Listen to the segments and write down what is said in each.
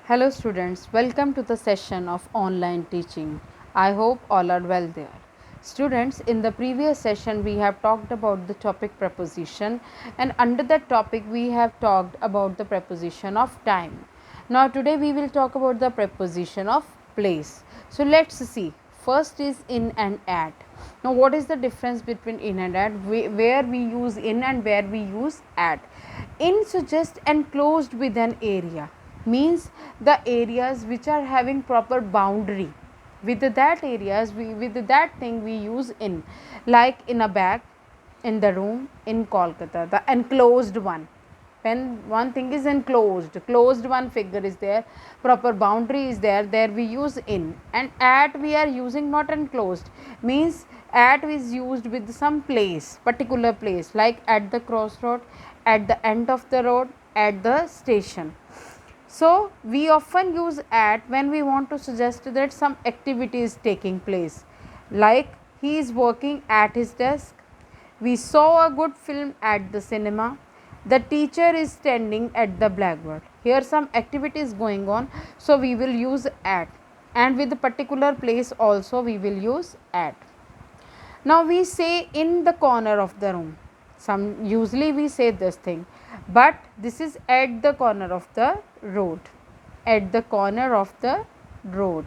Hello students, welcome to the session of online teaching. I hope all are well there. Students, in the previous session we have talked about the topic preposition, and under that topic we have talked about the preposition of time. Now today we will talk about the preposition of place. So let's see. First is in and at. Now what is the difference between in and at? Where we use in and where we use at. In suggests enclosed with an area, means the areas which are having proper boundary. With that areas, with that thing we use in, like in a bag, in the room, in Kolkata, the enclosed one. When one thing is enclosed, closed one figure is there, proper boundary is there, there we use in. And at we are using not enclosed, means at is used with some place, particular place, like at the crossroad, at the end of the road, at the station. So we often use at when we want to suggest that some activity is taking place, like he is working at his desk, we saw a good film at the cinema, the teacher is standing at the blackboard. Here some activity is going on, so we will use at, and with the particular place also we will use at. Now we say in the corner of the room. Some usually we say this thing, but this is at the corner of the road. At the corner of the road,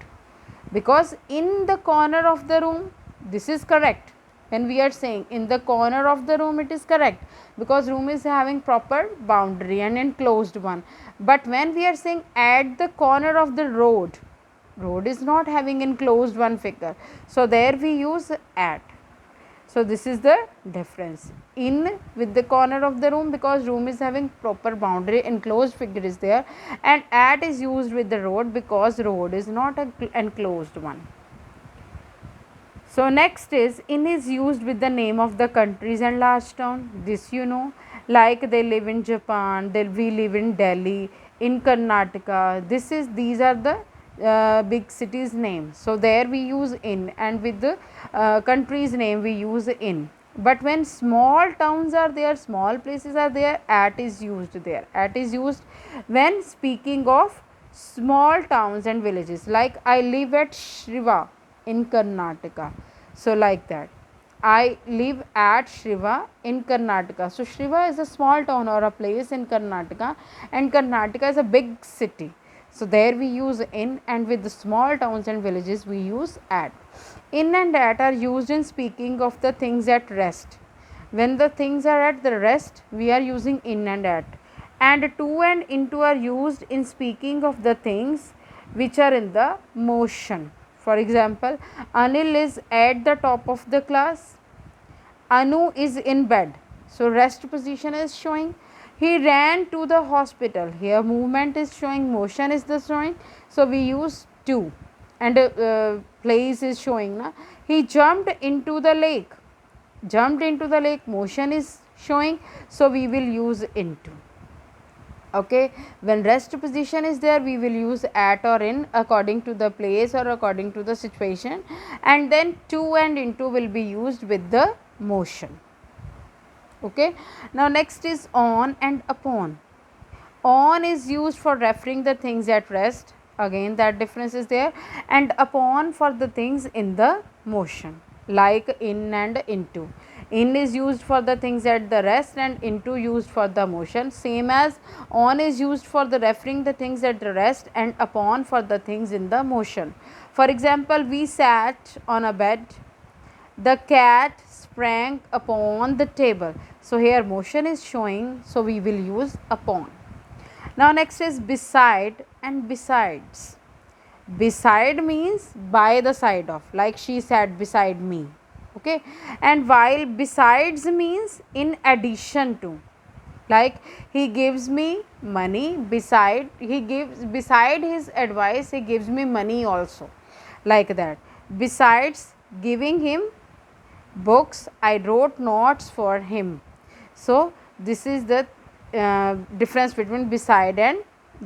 because in the corner of the room, this is correct. When we are saying in the corner of the room, it is correct, because room is having proper boundary and enclosed one. But when we are saying at the corner of the road, road is not having enclosed one figure, so there we use at. So this is the difference. In with the corner of the room, because room is having proper boundary, enclosed figure is there, and at is used with the road because road is not an enclosed one. So next is in is used with the name of the countries and large town. This you know, like they live in Japan, we live in Delhi, in Karnataka. These are the big cities name. So there we use in, and with the country's name we use in. But when small towns are there, small places are there, at is used there. At is used when speaking of small towns and villages, like I live at Shriva in Karnataka. So like that, I live at Shriva in Karnataka. So Shriva is a small town or a place in Karnataka, and Karnataka is a big city. So there we use in, and with the small towns and villages we use at. In and at are used in speaking of the things at rest. When the things are at the rest, we are using in and at. And to and into are used in speaking of the things which are in the motion. For example, Anil is at the top of the class, Anu is in bed. So rest position is showing. He ran to the hospital. Here movement is showing, motion is the showing. So we use to, and place is showing. Na? He jumped into the lake. Jumped into the lake, motion is showing. So we will use into. Okay, when rest position is there, we will use at or in according to the place or according to the situation, and then to and into will be used with the motion. Okay, now next is on and upon. On is used for referring the things at rest, again that difference is there, and upon for the things in the motion, like in and into. In is used for the things at the rest, and into used for the motion, same as on is used for the referring the things at the rest, and upon for the things in the motion. For example, we sat on a bed, the cat sprang upon the table. So here motion is showing, so we will use upon. Now next is beside and besides. Beside means by the side of, like she sat beside me. Okay, and while besides means in addition to, like he gives me money, beside his advice he gives me money also, like that. Besides giving him books, I wrote notes for him. So this is the difference between beside and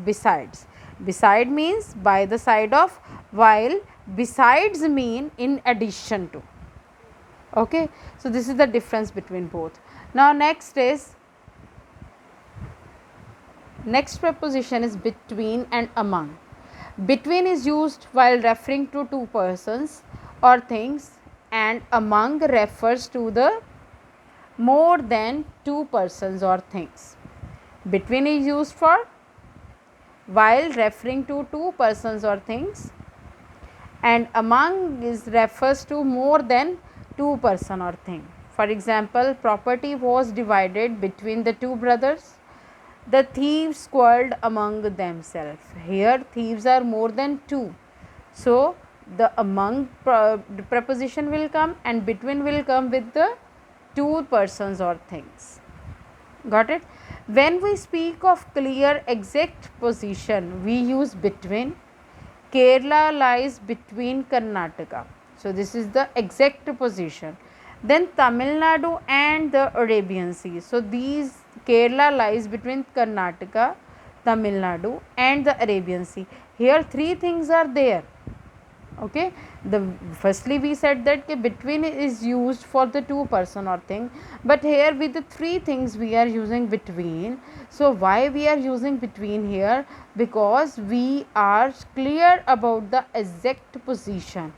besides. Beside means by the side of, while besides mean in addition to. Okay, so this is the difference between both. Now next preposition is between and among. Between is used while referring to two persons or things, and among refers to the more than two persons or things. Between is used for while referring to two persons or things, and among is refers to more than two person or thing. For example, property was divided between the two brothers. The thieves quarreled among themselves. Here thieves are more than two. So the among the preposition will come, and between will come with the two persons or things. Got it? When we speak of clear exact position, we use between. Kerala lies between Karnataka. So this is the exact position. Then Tamil Nadu and the Arabian Sea. So these Kerala lies between Karnataka, Tamil Nadu and the Arabian Sea. Here three things are there. Okay, the firstly we said that between is used for the two person or thing, but here with the three things we are using between. So why we are using between here? Because we are clear about the exact position,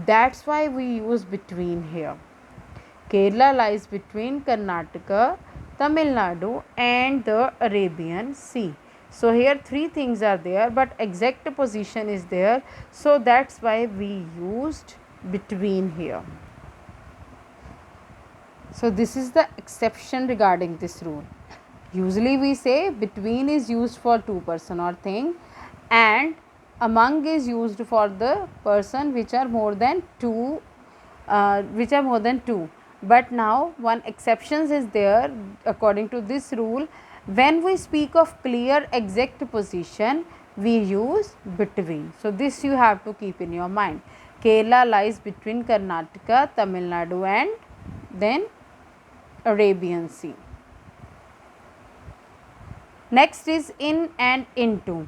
that's why we use between here. Kerala lies between Karnataka, Tamil Nadu and the Arabian Sea. So here three things are there, but exact position is there. So that's why we used between here. So this is the exception regarding this rule. Usually we say between is used for two person or thing, and among is used for the person which are more than two, But now one exception is there according to this rule. When we speak of clear exact position, we use between. So this you have to keep in your mind. Kerala lies between Karnataka, Tamil Nadu and then Arabian Sea. Next is in and into.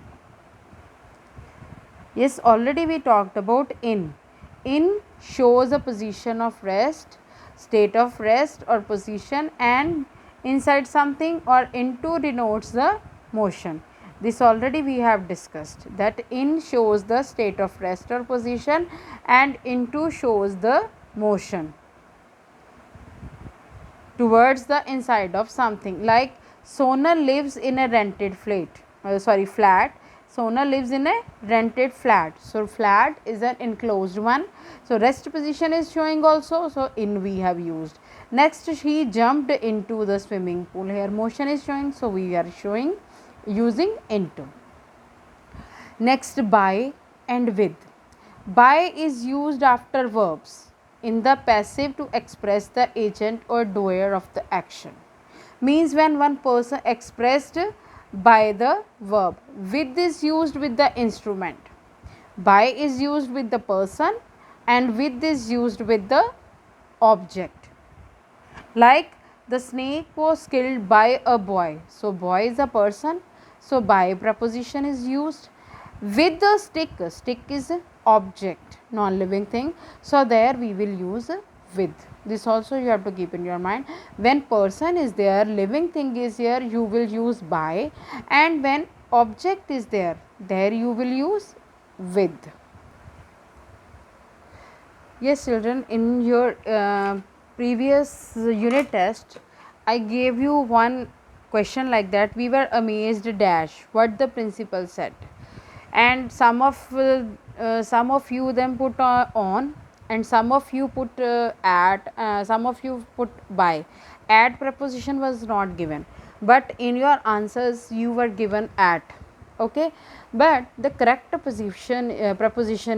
Yes, already we talked about in. In shows a position of rest, state of rest or position, and inside something, or into denotes the motion. This already we have discussed, that in shows the state of rest or position and into shows the motion towards the inside of something. Like Sonal lives in a rented flat. Sonal lives in a rented flat. So flat is an enclosed one. So rest position is showing also. So in we have used. Next, he jumped into the swimming pool. Here motion is showing. So we are using into. Next, by and with. By is used after verbs in the passive to express the agent or doer of the action. Means when one person expressed by the verb. With is used with the instrument. By is used with the person, and with is used with the object. Like the snake was killed by a boy. So boy is a person. So by preposition is used. With the stick is object, non-living thing. So there we will use with. This also you have to keep in your mind. When person is there, living thing is here, you will use by, and when object is there you will use with. Yes children, in your previous unit test I gave you one question like that. We were amazed dash what the principal said, and some of you then put on, and some of you put at, some of you put by. At preposition was not given, but in your answers you were given at. Okay, but the correct preposition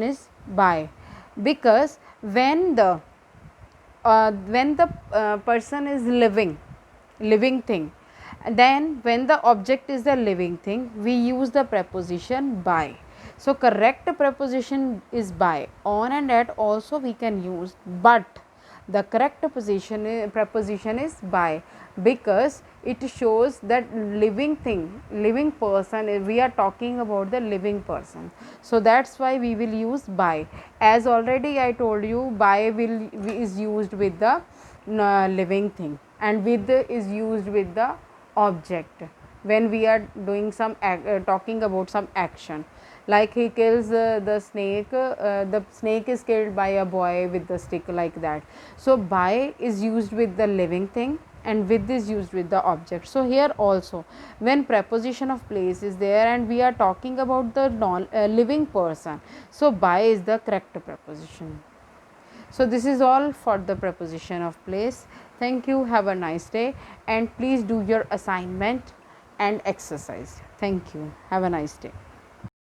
is by, because when the person is living thing, then when the object is a living thing, we use the preposition by. So correct preposition is by. On and at also we can use, but the correct preposition is by, because it shows that living thing, living person, we are talking about the living person. So that's why we will use by. As already I told you, by is used with the living thing, and with is used with the object when we are doing some talking about some action. like he kills the snake, the snake is killed by a boy with the stick, like that. So by is used with the living thing and with is used with the object. So here also, when preposition of place is there and we are talking about the living person, so by is the correct preposition. So this is all for the preposition of place. Thank you, have a nice day, and please do your assignment and exercise. Thank you, have a nice day.